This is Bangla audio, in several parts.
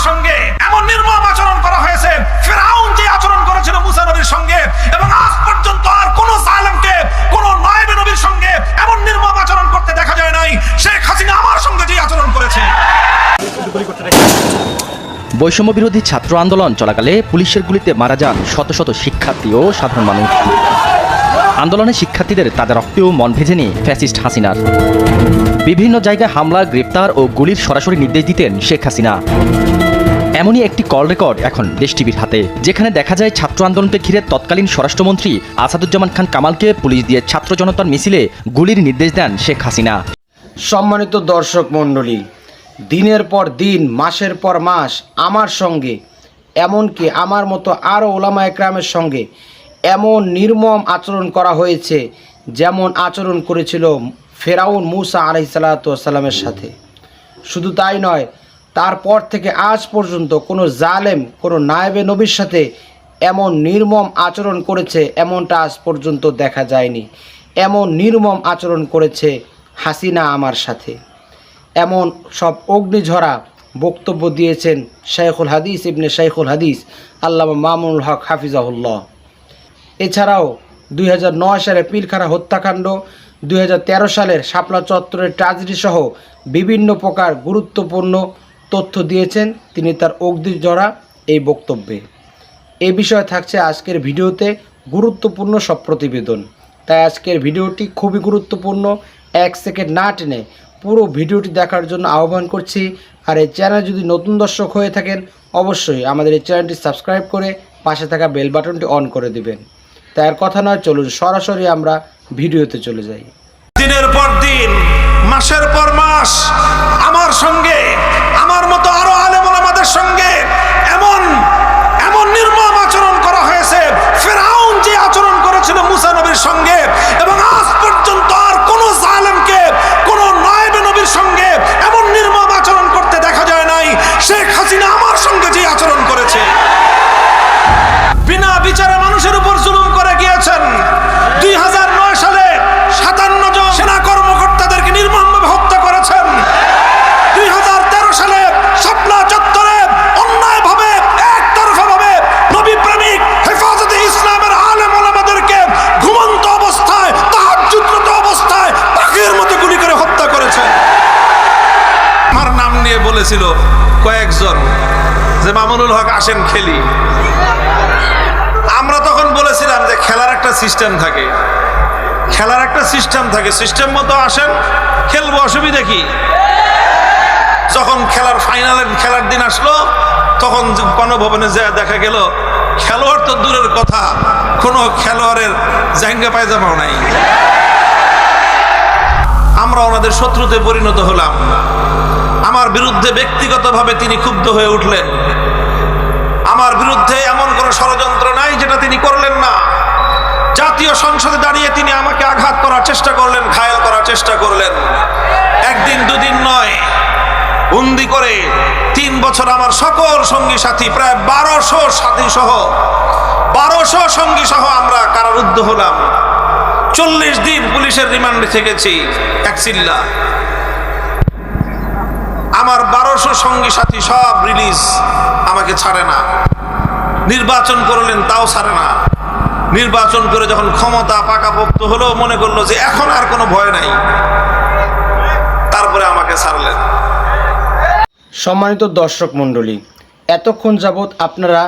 সঙ্গে এমন নির্মম আচরণ করা হয়েছে, ফিরআউন যে আচরণ করেছিল মুসা নবীর সঙ্গে, এবং আজ পর্যন্ত আর কোন জালেমকে কোন নায়েবে নবীর সঙ্গে এমন নির্মম আচরণ করতে দেখা যায় নাই। শেখ হাসিনা আমার সঙ্গে যে আচরণ করেছে। বৈষম্য বিরোধী ছাত্র আন্দোলন চলাকালে পুলিশের গুলিতে মারা যান শত শত শিক্ষার্থী ও সাধারণ মানুষ। আন্দোলনে শিক্ষার্থীদের তাদের রক্তেও মন ভেজেনি ফ্যাসিস্ট হাসিনার। বিভিন্ন জায়গায় হামলা, গ্রেপ্তার ও গুলির সরাসরি নির্দেশ দিতেন শেখ হাসিনা। এমনই একটি কল রেকর্ড এখন দেশ টিভির হাতে, যেখানে দেখা যায় ছাত্র আন্দোলনকে ঘিরে তৎকালীন স্বরাষ্ট্রমন্ত্রী আসাদুজ্জামান খান কামালকে পুলিশ দিয়ে ছাত্র জনতার মিছিলে গুলির নির্দেশ দেন শেখ হাসিনা। সম্মানিত দর্শক মণ্ডলী, দিনের পর দিন, মাসের পর মাস আমার সঙ্গে, এমনকি আমার মতো আরও ওলামা একরামের সঙ্গে এমন নির্মম আচরণ করা হয়েছে, যেমন আচরণ করেছিল ফেরাউন মুসা আলাইহিসসালামের সাথে। শুধু তাই নয়, তারপর থেকে আজ পর্যন্ত কোনো জালেম, কোনো নায়েবে নবীর সাথে এমন নির্মম আচরণ করেছে এমনটা আজ পর্যন্ত দেখা যায়নি। এমন নির্মম আচরণ করেছে হাসিনা আমার সাথে। এমন সব অগ্নিঝরা বক্তব্য দিয়েছেন শাইখুল হাদিস ইবনে শাইখুল হাদিস আল্লামা মামুনুল হক হাফিজাহুল্লাহ। এছাড়াও 2009 সালে পিলখানা হত্যাকাণ্ড, 2013 সালের শাপলা চত্বরের ট্র্যাজেডি সহ বিভিন্ন প্রকার গুরুত্বপূর্ণ তথ্য দিয়েছেন তিনি তার অগ্নিঝরা এই বক্তব্যে। এই বিষয়ে থাকছে আজকের ভিডিওতে গুরুত্বপূর্ণ সব প্রতিবেদন। তাই আজকের ভিডিওটি খুবই গুরুত্বপূর্ণ, 1 সেকেন্ড না টেনে পুরো ভিডিওটি দেখার জন্য আহ্বান করছি। আর এই চ্যানেল যদি নতুন দর্শক হয়ে থাকেন, অবশ্যই আমাদের এই চ্যানেলটি সাবস্ক্রাইব করে পাশে থাকা বেল বাটনটি অন করে দিবেন। তাই আর কথা নয়, চলুন সরাসরি আমরা ভিডিওতে চলে যাই। দিনের পর দিন, মাসের পর মাস আমার সঙ্গে, আমার মতো আরো আলেম ওলামাদের সঙ্গে এমন এমন নির্মম আচরণ করা হয়েছে, ফিরআউন যে আচরণ করেছিল মুসা নবীর সঙ্গে, এবং আজ পর্যন্ত আর কোন জালেমকে কোন নায়েবে নবীর সঙ্গে এমন নির্মম আচরণ করতে দেখা যায় নাই। শেখ হাসিনা আমার সঙ্গে যে আচরণ করেছে, বিনা বিচারে মানুষের উপর জুলুম করে গিয়েছেন। 2009 সালে 57 জন সেনা কর্মকর্তাদেরকে নির্মমভাবে হত্যা করেছেন। 2013 সালে শাপলা চত্বরে অন্যায়ভাবে, একতরফাভাবে নবী প্রেমিক হেফাজতে ইসলামের আলেম ওলামাদেরকে ঘুমন্ত অবস্থায়, তাহাজ্জুদরত অবস্থায় পাখির মতো গুলি করে হত্যা করেছেন। আমার নাম নিয়ে বলেছিল কয়েকজন যে মামুনুল হক আসেন খেলি। আমরা তখন বলেছিলাম যে খেলার একটা সিস্টেম থাকে, খেলার একটা সিস্টেম থাকে, সিস্টেম মতো আসেন, খেলবো, অসুবিধা কি? যখন খেলার দিন আসলো, তখন গণভবনে যায় দেখা গেল খেলোয়াড় তো দূরের কথা, কোনো খেলোয়াড়ের জাঙ্গা পায়জামাও নাই। আমরা ওনাদের শত্রুতে পরিণত হলাম। আমার বিরুদ্ধে ব্যক্তিগতভাবে তিনি ক্ষুব্ধ হয়ে উঠলেন। আমার বিরুদ্ধে এমন কোনো ষড়যন্ত্র নাই যেটা তিনি করলেন না। জাতীয় সংসদে দাঁড়িয়ে তিনি আমাকে আঘাত করার চেষ্টা করলেন, ঘায়েল করার চেষ্টা করলেন। একদিন দুদিন নয়, বন্দি করে 3 বছর আমার সকল সঙ্গী সাথী, প্রায় 1200 সাথী সহ 1200 সঙ্গী সহ আমরা কারারুদ্ধ হলাম। 40 দিন পুলিশের রিমান্ডে থেকেছি একচিল্লা। আমার 1200 সঙ্গী সাথী সব রিলিজ, আমাকে ছাড়ে না। নির্বাচন করলেন, তাও ছাড়ে না। নির্বাচন করে যখন ক্ষমতা পাকাপোক্ত হলো, মনে করলো যে এখন আর কোনো ভয় নাই, তারপরে আমাকে ছাড়লেন। সম্মানিত দর্শক মণ্ডলী, এতক্ষণ যাবৎ আপনারা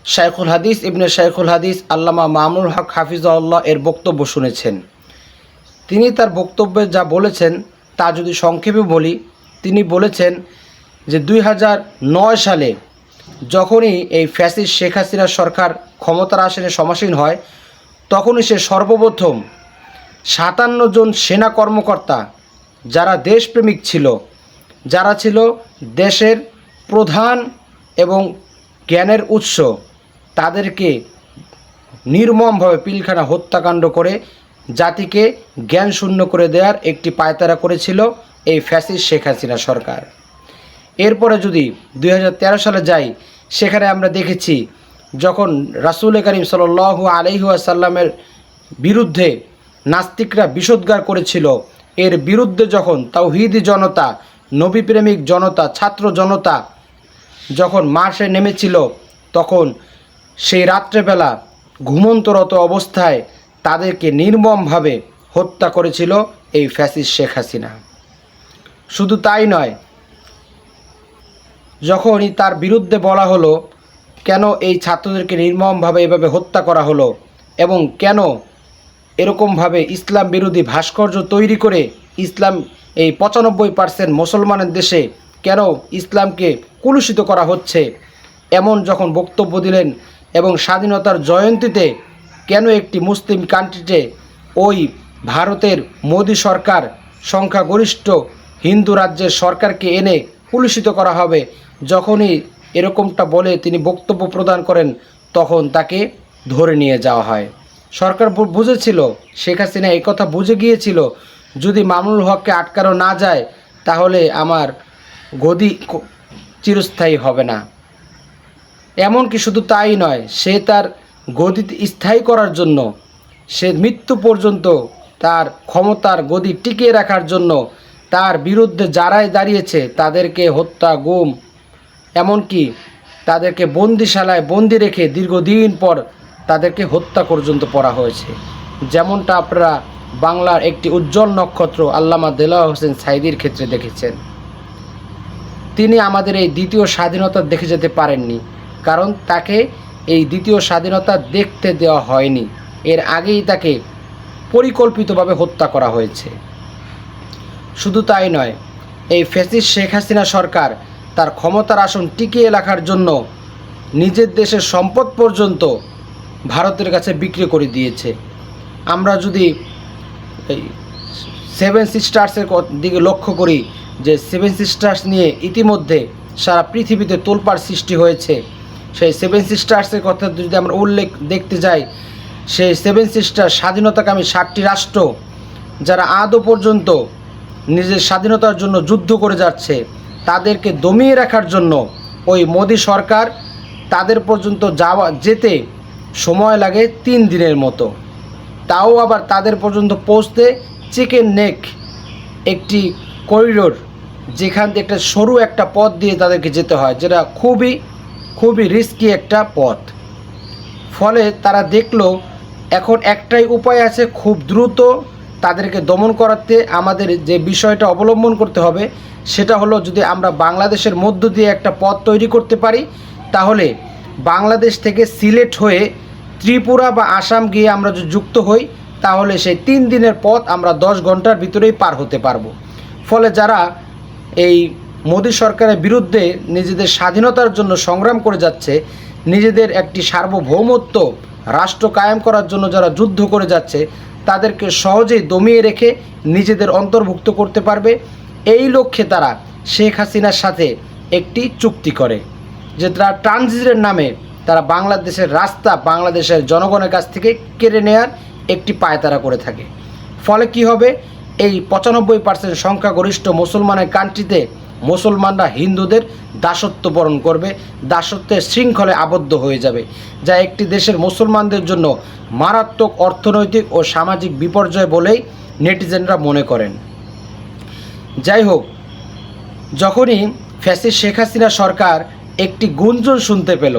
শাইখুল হাদিস ইবনে শাইখুল হাদিস আল্লামা মামুনুল হক হাফিজাহুল্লাহ এর বক্তব্য শুনেছেন। তিনি তার বক্তব্যে যা বলেছেন তা যদি সংক্ষেপে বলি, তিনি বলেছেন যে 2009 সালে যখনই এই ফ্যাসিস্ট শেখ হাসিনা সরকার ক্ষমতার আসনে সমাসীন হয়, তখনই সে সর্বপ্রথম 57 জন সেনা কর্মকর্তা যারা দেশপ্রেমিক ছিল, যারা ছিল দেশের প্রধান এবং জ্ঞানের উৎস, তাদেরকে নির্মমভাবে পিলখানা হত্যাকাণ্ড করে জাতিকে জ্ঞান শূন্য করে দেওয়ার একটি পায়তারা করেছিল এই ফ্যাসিস্ট শেখ হাসিনা সরকার। এরপরে যদি 2013 সালে যাই, সেখানে আমরা দেখেছি যখন রাসূল করিম সাল্লাল্লাহু আলাইহি ওয়াসাল্লামের বিরুদ্ধে নাস্তিকরা বিষোদ্গার করেছিল, এর বিরুদ্ধে যখন তাওহীদি জনতা, নবীপ্রেমিক জনতা, ছাত্র জনতা যখন মার্চে নেমেছিল তখন সেই রাত্রেবেলা ঘুমন্তরত অবস্থায় তাদেরকে নির্মমভাবে হত্যা করেছিল এই ফ্যাসিস্ট শেখ হাসিনা। শুধু তাই নয়, যখনই তার বিরুদ্ধে বলা হলো কেন এই ছাত্রদেরকে নির্মমভাবে এভাবে হত্যা করা হলো এবং কেন এরকমভাবে ইসলাম বিরোধী ভাস্কর্য তৈরি করে ইসলাম এই 95% মুসলমানের দেশে কেন ইসলামকে কলুষিত করা হচ্ছে, এমন যখন বক্তব্য দিলেন এবং স্বাধীনতার জয়ন্তীতে কেন একটি মুসলিম কান্ট্রিতে ওই ভারতের মোদী সরকার সংখ্যাগরিষ্ঠ হিন্দু রাজ্যের সরকারকে এনে কলুষিত করা হবে, যখনই এরকমটা বলে তিনি বক্তব্য প্রদান করেন তখন তাকে ধরে নিয়ে যাওয়া হয়। সরকার বুঝেছিল, শেখ হাসিনা এই কথা বুঝে গিয়েছিল, যদি মামুনুল হককে আটকানো না যায় তাহলে আমার গদি চিরস্থায়ী হবে না। এমনকি শুধু তাই নয়, সে তার গদি স্থায়ী করার জন্য, সে মৃত্যু পর্যন্ত তার ক্ষমতার গদি টিকিয়ে রাখার জন্য তার বিরুদ্ধে যারাই দাঁড়িয়েছে তাদেরকে হত্যা, গুম, এমনকি তাদেরকে বন্দিশালায় বন্দি রেখে দীর্ঘদিন পর তাদেরকে হত্যা পর্যন্ত করা হয়েছে। যেমনটা আপনারা বাংলার একটি উজ্জ্বল নক্ষত্র আল্লামা দেলোয়ার হোসেন সাঈদীর ক্ষেত্রে দেখেছেন। তিনি আমাদের এই দ্বিতীয় স্বাধীনতা দেখে যেতে পারেননি, কারণ তাকে এই দ্বিতীয় স্বাধীনতা দেখতে দেওয়া হয়নি। এর আগেই তাকে পরিকল্পিতভাবে হত্যা করা হয়েছে। শুধু তাই নয়, এই ফ্যাসিস্ট শেখ হাসিনা সরকার তার ক্ষমতার আসন টিকিয়ে রাখার জন্য নিজের দেশের সম্পদ পর্যন্ত ভারতের কাছে বিক্রি করে দিয়েছে। আমরা যদি এই 7 সিস্টার্সের দিকে লক্ষ্য করি, যে 7 সিস্টার্স নিয়ে ইতিমধ্যে সারা পৃথিবীতে তোলপাড় সৃষ্টি হয়েছে, সেই 7 সিস্টার্সের কথা যদি আমরা উল্লেখ দেখতে যাই, সেই 7 সিস্টার স্বাধীনতাকামী 7টি রাষ্ট্র যারা আদৌ পর্যন্ত নিজের স্বাধীনতার জন্য যুদ্ধ করে যাচ্ছে, তাদেরকে দমিয়ে রাখার জন্য ওই মোদী সরকার তাদের পর্যন্ত যেতে সময় লাগে 3 দিনের মতো। তাও আবার তাদের পর্যন্ত পৌঁছতে চিকেন নেক একটি করিডোর, যেখান থেকে একটা সরু একটা পথ দিয়ে তাদেরকে যেতে হয়, যেটা খুবই রিস্কি একটা পথ। ফলে তারা দেখলো এখন একটাই উপায় আছে, খুব দ্রুত তাদেরকে দমন করাতে আমাদের যে বিষয়টা অবলম্বন করতে হবে সেটা হলো, যদি আমরা বাংলাদেশের মধ্য দিয়ে একটা পথ তৈরি করতে পারি তাহলে বাংলাদেশ থেকে সিলেট হয়ে ত্রিপুরা বা আসাম গিয়ে আমরা যদি যুক্ত হই তাহলে সেই 3 দিনের পথ আমরা 10 ঘন্টার ভিতরেই পার হতে পারবো। ফলে যারা এই মোদী সরকারের বিরুদ্ধে নিজেদের স্বাধীনতার জন্য সংগ্রাম করে যাচ্ছে, নিজেদের একটি সার্বভৌমত্ব রাষ্ট্র কায়েম করার জন্য যারা যুদ্ধ করে যাচ্ছে, তাদেরকে সহজেই দমিয়ে রেখে নিজেদের অন্তর্ভুক্ত করতে পারবে। এই লক্ষ্যে তারা শেখ হাসিনার সাথে একটি চুক্তি করে, যে তারা ট্রানজিটের নামে তারা বাংলাদেশের রাস্তা বাংলাদেশের জনগণের কাছ থেকে কেড়ে নেওয়ার একটি পায়তারা করে থাকে। ফলে কি হবে, এই 95% সংখ্যাগরিষ্ঠ মুসলমানের কান্ট্রিতে মুসলমানরা হিন্দুদের দাসত্ব বরণ করবে, দাসত্বের শৃঙ্খলে আবদ্ধ হয়ে যাবে, যা একটি দেশের মুসলমানদের জন্য মারাত্মক অর্থনৈতিক ও সামাজিক বিপর্যয় বলেই নেটিজেনরা মনে করেন। যাই হোক, যখনই ফ্যাসিস্ট শেখ হাসিনা সরকার একটি গুঞ্জন শুনতে পেল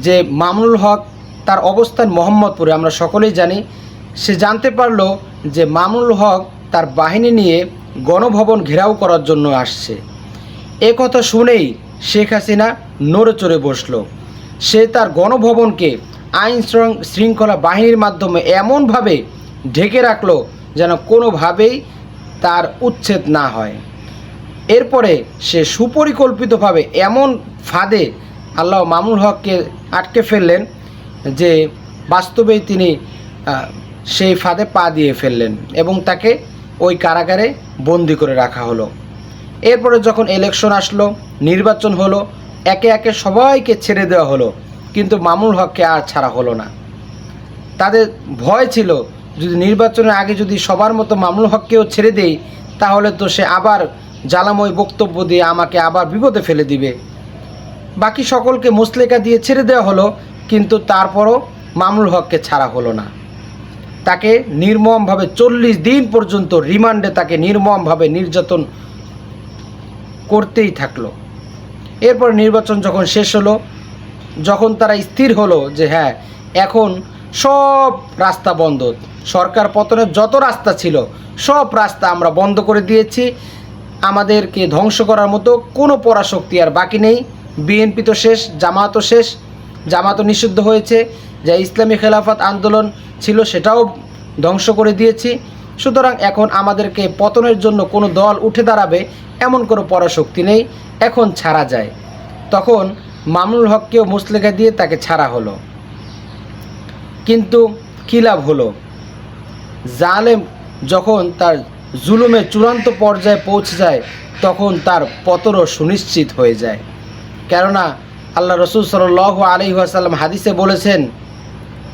যে মামুনুল হক তার অবস্থান মোহাম্মদপুরে, আমরা সকলেই জানি, সে জানতে পারল যে মামুনুল হক তার বাহিনী নিয়ে গণভবন ঘেরাও করার জন্য আসছে। এ কথা শুনেই শেখ হাসিনা নড়ে চড়ে বসল। সে তার গণভবনকে আইন শৃঙ্খলা বাহিনীর মাধ্যমে এমনভাবে ঢেকে রাখলো যেন কোনোভাবেই তার উচ্ছেদ না হয়। এরপরে সে সুপরিকল্পিতভাবে এমন ফাঁদে আল্লাহ মামুনুল হককে আটকে ফেললেন যে বাস্তবেই তিনি সেই ফাঁদে পা দিয়ে ফেললেন এবং তাকে ওই কারাগারে বন্দি করে রাখা হলো। এরপরে যখন ইলেকশন আসলো, নির্বাচন হলো, একে একে সবাইকে ছেড়ে দেওয়া হলো, কিন্তু মামুনুল হককে আর ছাড়া হলো না। তাদের ভয় ছিল, যদি নির্বাচনের আগে যদি সবার মতো মামুনুল হককেও ছেড়ে দেই তাহলে তো সে আবার জ্বালাময় বক্তব্য দিয়ে আমাকে আবার বিপদে ফেলে দিবে। বাকি সকলকে মুচলেকা দিয়ে ছেড়ে দেওয়া হলো, কিন্তু তারপরও মামুনুল হককে ছাড়া হলো না। তাকে নির্মমভাবে 40 দিন পর্যন্ত রিমান্ডে তাকে নির্মমভাবে নির্যাতন করতেই থাকলো। এরপর নির্বাচন যখন শেষ হলো, যখন তারা স্থির হলো যে হ্যাঁ এখন সব রাস্তা বন্ধ, সরকার পতনের যত রাস্তা ছিল সব রাস্তা আমরা বন্ধ করে দিয়েছি, আমাদেরকে ধ্বংস করার মতো কোনো পরাশক্তি আর বাকি নেই, বিএনপি তো শেষ, জামাতও শেষ, জামাতও নিষিদ্ধ হয়েছে, যা ইসলামী খেলাফত আন্দোলন ছিল সেটাও ধ্বংস করে দিয়েছি, সুতরাং এখন আমাদেরকে পতনের জন্য কোনো দল উঠে দাঁড়াবে এমন কোনো পরাশক্তি নেই, এখন ছাড়া যায়। তখন মামুনুল হককেও মুচলেখা দিয়ে তাকে ছাড়া হলো। কিন্তু কী লাভ হলো? জালেম যখন তার জুলুমের চূড়ান্ত পর্যায়ে পৌঁছে যায় তখন তার পতনও সুনিশ্চিত হয়ে যায়। কেননা আল্লাহ রসুল সাল্লাল্লাহু আলাইহি ওয়াসাল্লাম হাদিসে বলেছেন,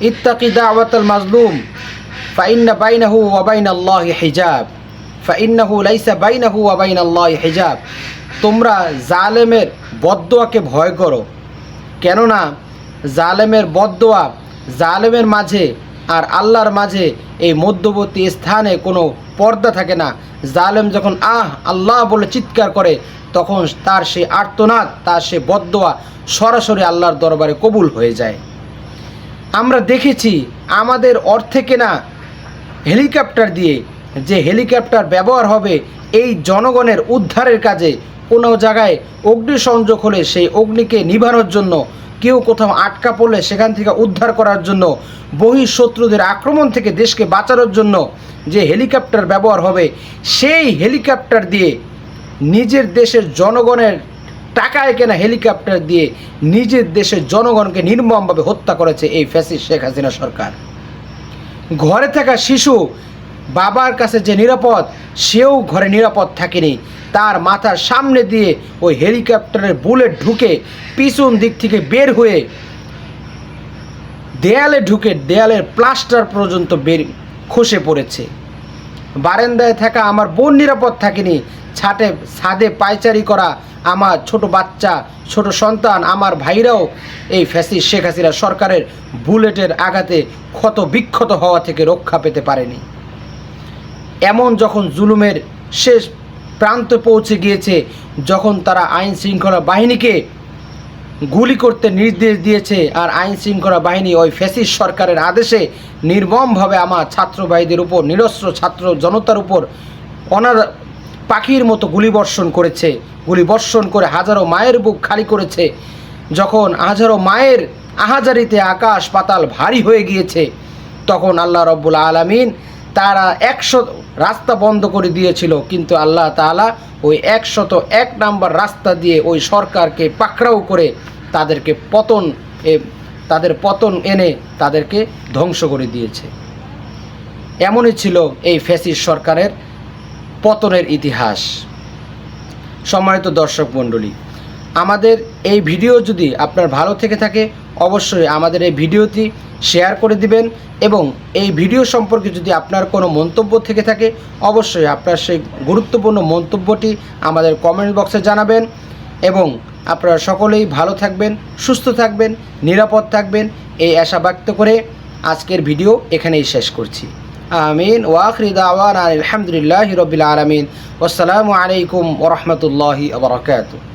ইত্তাকি দাওয়াতাল মাজলুম ফাইন্না বাইনাহু ওয়া বাইনাল্লাহি হিজাব ফাইন্নাহু লাইসা বাইনাহু ওয়া বাইনাল্লাহি হিজাব। তোমরা জালেমের বদদোয়াকে ভয় করো, কেননা জালেমের বদদোয়া, জালেমের মাঝে আর আল্লাহর মাঝে এই মধ্যবর্তী স্থানে কোনো পর্দা থাকে না। জালেম যখন আল্লাহ বলে চিৎকার করে তখন তার সেই আর্তনাদ, তার সে বদদোয়া সরাসরি আল্লাহর দরবারে কবুল হয়ে যায়। আমরা দেখেছি আমাদের অর্থে কেনা হেলিকপ্টার দিয়ে, যে হেলিকপ্টার ব্যবহার হবে এই জনগণের উদ্ধারের কাজে, কোনো জায়গায় অগ্নিসংযোগ হলে সেই অগ্নিকে নিভানোর জন্য, কেউ কোথাও আটকা পড়লে সেখান থেকে উদ্ধার করার জন্য, বহিঃশত্রুদের আক্রমণ থেকে দেশকে বাঁচানোর জন্য যে হেলিকপ্টার ব্যবহার হবে, সেই হেলিকপ্টার দিয়ে নিজের দেশের জনগণের টাকায় কেনা হেলিকপ্টার দিয়ে নিজের দেশের জনগণকে নির্মমভাবে হত্যা করেছে এই ফ্যাসিস্ট শেখ হাসিনা সরকার। ঘরে থাকা শিশু বাবার কাছে যে নিরাপদ, সেও ঘরে নিরাপদ থাকেনি, তার মাথার সামনে দিয়ে ওই হেলিকপ্টারের বুলেট ঢুকে পিছন দিক থেকে বের হয়ে দেয়ালে ঢুকে দেয়ালের প্লাস্টার পর্যন্ত খসে পড়েছে। বারান্দায় থাকা আমার বোন নিরাপদ থাকেনি, ছাদে পায়চারি করা আমার ছোট বাচ্চা, ছোট সন্তান, আমার ভাইরাও এই ফ্যাসিস্ট শেখ হাসিনা সরকারের বুলেটের আঘাতে ক্ষত বিক্ষত হওয়া থেকে রক্ষা পেতে পারেনি। এমন যখন জুলুমের শেষ প্রান্তে পৌঁছে গিয়েছে, যখন তারা আইন শৃঙ্খলা বাহিনীকে গুলি করতে নির্দেশ দিয়েছে, আর আইন শৃঙ্খলা বাহিনী ওই ফ্যাসিস্ট সরকারের আদেশে নির্মমভাবে আমার ছাত্র ভাইদের উপর, নিরস্ত্র ছাত্র জনতার উপর পাখির মতো গুলিবর্ষণ করেছে, গুলিবর্ষণ করে হাজারো মায়ের বুক খালি করেছে, যখন হাজারো মায়ের আহাজারিতে আকাশ পাতাল ভারী হয়ে গিয়েছে, তখন আল্লাহ রব্বুল আলামিন তারা 100 রাস্তা বন্ধ করে দিয়েছিল, কিন্তু আল্লাহ তাআলা ওই 101 নাম্বার রাস্তা দিয়ে ওই সরকারকে পাকড়াও করে তাদের পতন এনে তাদেরকে ধ্বংস করে দিয়েছে। এমনই ছিল এই ফ্যাসিস্ট সরকারের পতনের ইতিহাস। সম্মানিত দর্শক মণ্ডলী, আমাদের এই ভিডিও যদি আপনার ভালো থেকে থাকে অবশ্যই আমাদের এই ভিডিওটি শেয়ার করে দিবেন, এবং এই ভিডিও সম্পর্কে যদি আপনার কোনো মন্তব্য থেকে থাকে অবশ্যই আপনার সেই গুরুত্বপূর্ণ মন্তব্যটি আমাদের কমেন্ট বক্সে জানাবেন, এবং আপনারা সকলেই ভালো থাকবেন, সুস্থ থাকবেন, নিরাপদ থাকবেন, এই আশা ব্যক্ত করে আজকের ভিডিও এখানেই শেষ করছি। আমিন ওয়া আখিরু দাওয়ানা আলহামদুলিল্লাহি রাব্বিল আলামিন। আসসালামু আলাইকুম ওয়া রাহমাতুল্লাহি ওয়া বারাকাতুহু।